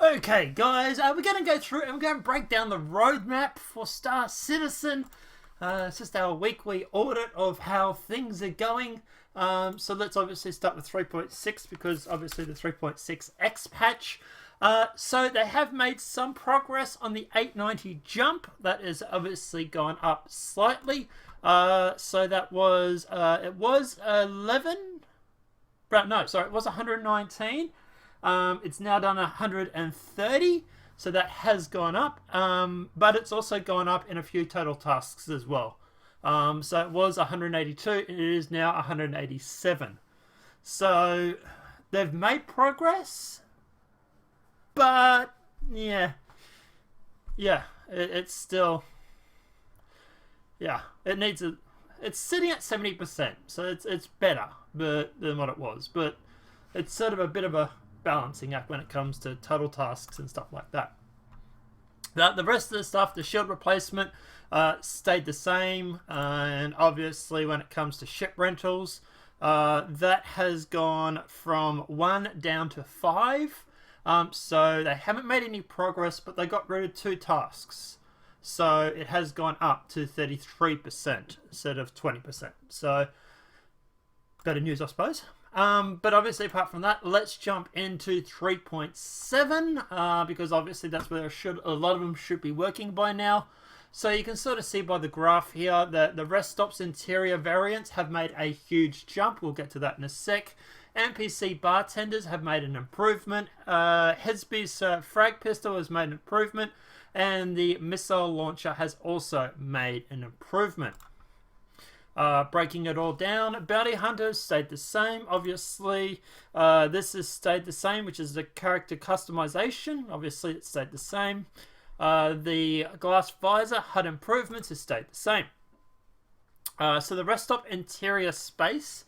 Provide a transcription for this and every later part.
Okay, guys, we're going to go through and we're going to break down the roadmap for Star Citizen. It's just our weekly audit of how things are going. So let's obviously start with 3.6 because obviously the 3.6X patch. So they have made some progress on the 890 jump. That is obviously gone up slightly. So that was, it was 11. No, sorry, it was 119. It's now done 130, so that has gone up, but it's also gone up in a few total tasks as well. So it was 182, it is now 187. So they've made progress, but it's still, it needs a. It's sitting at 70%, so it's better than what it was, but it's sort of a bit of a balancing act when it comes to total tasks and stuff like that. The rest of the stuff, the shield replacement, stayed the same, and obviously when it comes to ship rentals, that has gone from 1 down to 5. So they haven't made any progress, but they got rid of 2 tasks. So it has gone up to 33% instead of 20%. So better news, I suppose. But obviously, apart from that, let's jump into 3.7 because obviously that's where a lot of them should be working by now. So you can sort of see by the graph here that the rest stops interior variants have made a huge jump. We'll get to that in a sec. NPC bartenders have made an improvement. Headsby's frag pistol has made an improvement. And the missile launcher has also made an improvement. Breaking it all down, bounty hunters stayed the same. Obviously, this has stayed the same, which is the character customization. Obviously, it stayed the same. The glass visor HUD improvements has stayed the same. So the rest stop interior space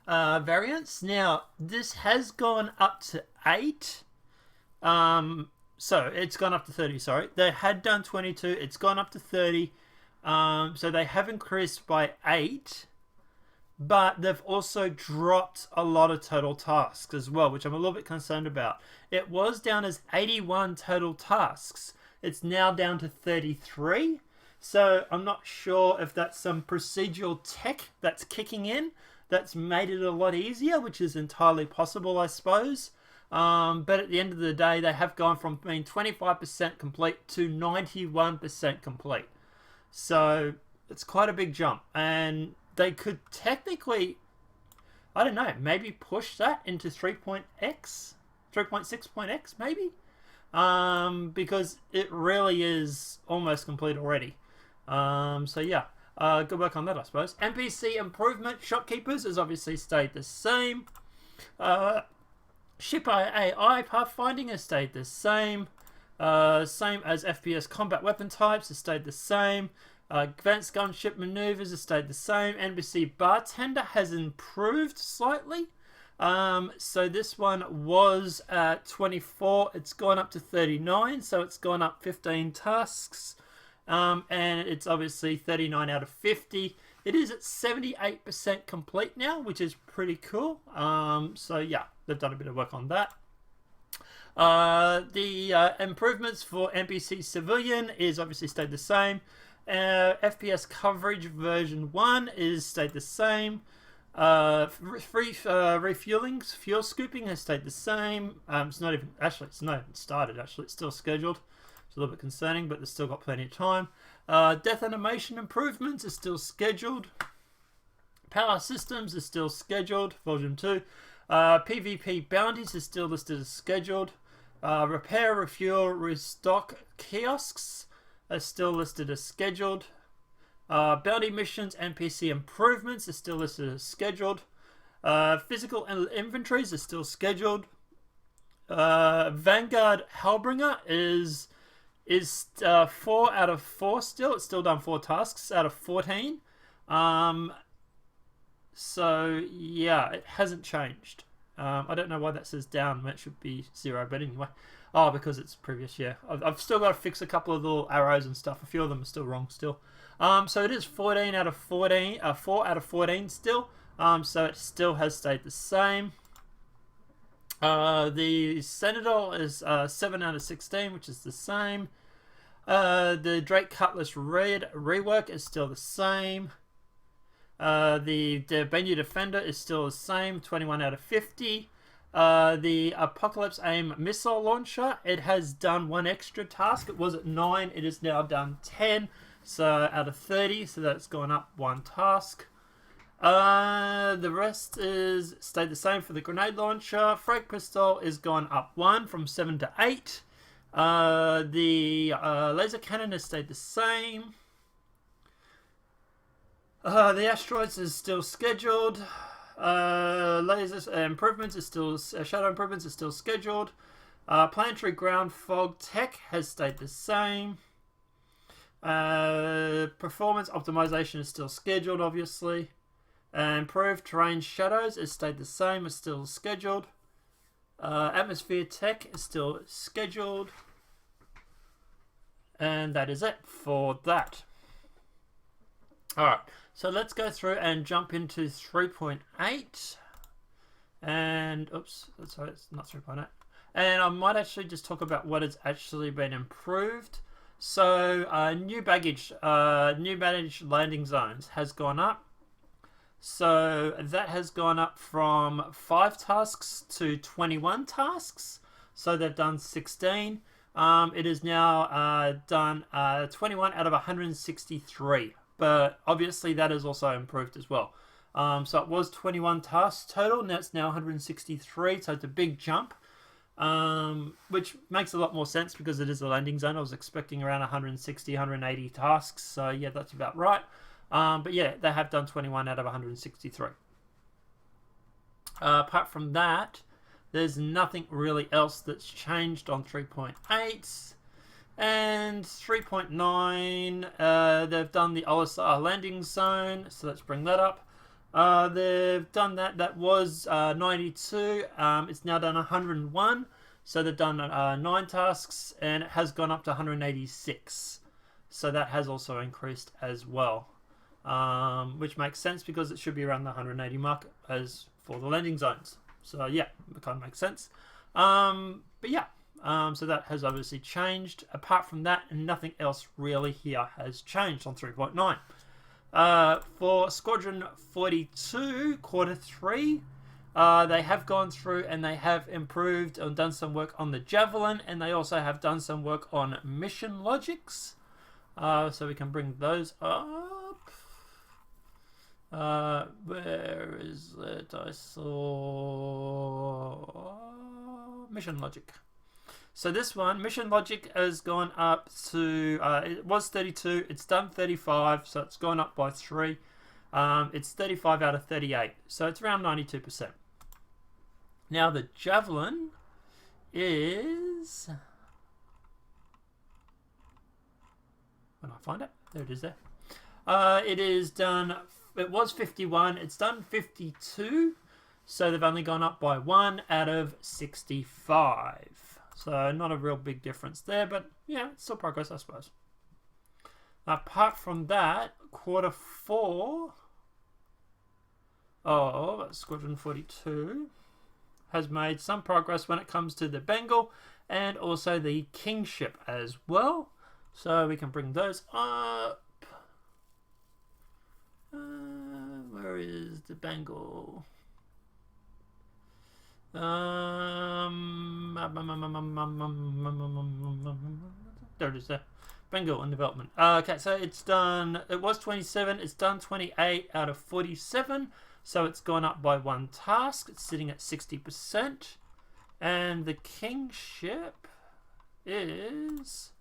variants. Now, this has gone up to 8. So it's gone up to 30, sorry. They had done 22. It's gone up to 30. So they have increased by 8. But they've also dropped a lot of total tasks as well, which I'm a little bit concerned about. It was down as 81 total tasks. It's now down to 33. So I'm not sure if that's some procedural tech that's kicking in that's made it a lot easier, which is entirely possible, I suppose. But at the end of the day, they have gone from being 25% complete to 91% complete. So it's quite a big jump. And they could technically, I don't know, maybe push that into 3.6.x maybe? Because it really is almost complete already. So yeah, good work on that, I suppose. NPC improvement, shopkeepers has obviously stayed the same. Ship AI pathfinding has stayed the same. Same as FPS combat weapon types has stayed the same. Advanced gunship maneuvers has stayed the same. NPC bartender has improved slightly. So this one was at 24. It's gone up to 39. So it's gone up 15 tasks. And it's obviously 39 out of 50. It is at 78% complete now, which is pretty cool. So yeah, they've done a bit of work on that. The improvements for NPC civilian is obviously stayed the same. FPS coverage version 1 is stayed the same. Refueling, fuel scooping has stayed the same. It's not even, actually, it's not even started, actually. It's still scheduled. It's a little bit concerning, but they've still got plenty of time. Death animation improvements is still scheduled. Power systems is still scheduled, version 2. PvP bounties is still listed as scheduled. Repair, refuel, restock kiosks are still listed as scheduled. Bounty missions, NPC improvements is still listed as scheduled. Physical inventories is still scheduled. Vanguard Hellbringer is 4 out of 4 still. It's still done 4 tasks out of 14. So yeah, it hasn't changed. I don't know why that says down when it should be 0, but anyway. Oh, because it's previous year. I've still got to fix a couple of little arrows and stuff. A few of them are still wrong still. So it is 14 out of 14, 4 out of 14 still. So it still has stayed the same. The Senator is 7 out of 16, which is the same. The Drake Cutlass Red rework is still the same. The Bennu Defender is still the same, 21 out of 50. The Apocalypse Aim Missile Launcher, it has done one extra task. It was at 9, it is now done 10, so out of 30, so that's gone up one task. The rest is stayed the same for the Grenade Launcher. Frag Pistol is gone up 1 from 7 to 8. The Laser Cannon has stayed the same. The Asteroids is still scheduled. Lasers improvements is still Shadow improvements is still scheduled. Planetary Ground Fog Tech has stayed the same. Performance optimization is still scheduled, obviously. Improved Terrain Shadows has stayed the same, is still scheduled. Atmosphere Tech is still scheduled. And that is it for that. Alright, so let's go through and jump into 3.8. And, oops, sorry, it's not 3.8. And I might actually just talk about what has actually been improved. So, new baggage landing zones has gone up. So that has gone up from 5 tasks to 21 tasks. So they've done 16. It is now done 21 out of 163. But obviously that is also improved as well. So it was 21 tasks total. Now it's now 163. So it's a big jump. Which makes a lot more sense because it is a landing zone. I was expecting around 160, 180 tasks. So yeah, that's about right. But yeah, they have done 21 out of 163. Apart from that, there's nothing really else that's changed on 3.8. And 3.9, they've done the OSR landing zone, so let's bring that up. They've done that. That was 92. It's now done 101. So they've done 9 tasks, and it has gone up to 186. So that has also increased as well. Which makes sense because it should be around the 180 mark as for the landing zones. So yeah, it kind of makes sense. But yeah, so that has obviously changed. Apart from that, nothing else really here has changed on 3.9. For Squadron 42, Quarter 3, they have gone through and they have improved and done some work on the Javelin, and they also have done some work on mission logics. So we can bring those up. Where is it? I saw mission logic. So this one, mission logic, has gone up to, it was 32, it's done 35, so it's gone up by 3. It's 35 out of 38, so it's around 92%. Now the Javelin is, when I find it, there it is there. It is done, it was 51, it's done 52, so they've only gone up by 1 out of 65. So not a real big difference there, but yeah, it's still progress, I suppose. Apart from that, Quarter 4 of Squadron 42 has made some progress when it comes to the Bengal and also the Kingship as well. So we can bring those up. Where is the Bengal? There it is there. Bengal in development. Okay, so it's done, it was 27, it's done 28 out of 47, so it's gone up by 1 task. It's sitting at 60%. And the Kingship is,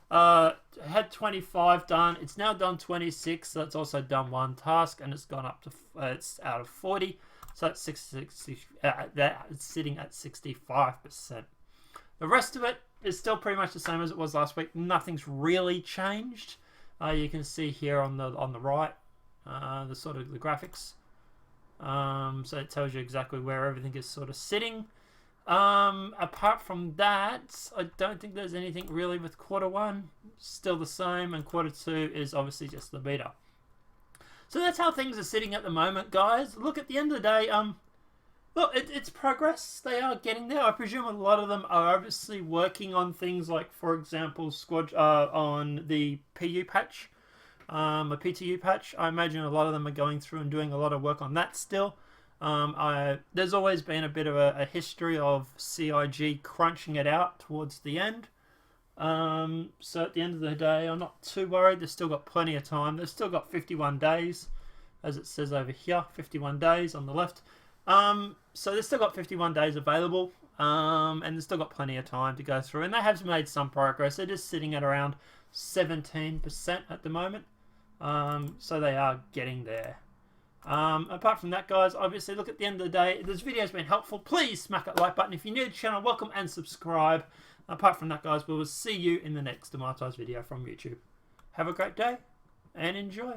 had 25 done, it's now done 26, so it's also done 1 task, and it's gone up to, it's out of 40. So it's 60, it's sitting at 65%. The rest of it is still pretty much the same as it was last week. Nothing's really changed. You can see here on the right, the sort of the graphics. So it tells you exactly where everything is sort of sitting. Apart from that, I don't think there's anything really with Quarter 1. Still the same, and Quarter 2 is obviously just the beta. So that's how things are sitting at the moment, guys. Look, at the end of the day, Look, it's progress. They are getting there. I presume a lot of them are obviously working on things like, for example, squad on the PU patch, a PTU patch. I imagine a lot of them are going through and doing a lot of work on that still. There's always been a bit of a history of CIG crunching it out towards the end. So at the end of the day, I'm not too worried. They've still got plenty of time. They've still got 51 days, as it says over here, 51 days on the left. So they've still got 51 days available, and they've still got plenty of time to go through. And they have made some progress. They're just sitting at around 17% at the moment. So they are getting there. Apart from that, guys, obviously, look, at the end of the day, if this video has been helpful, please smack that like button. If you're new to the channel, welcome and subscribe. Apart from that, guys, we will see you in the next demonetized video from YouTube. Have a great day and enjoy.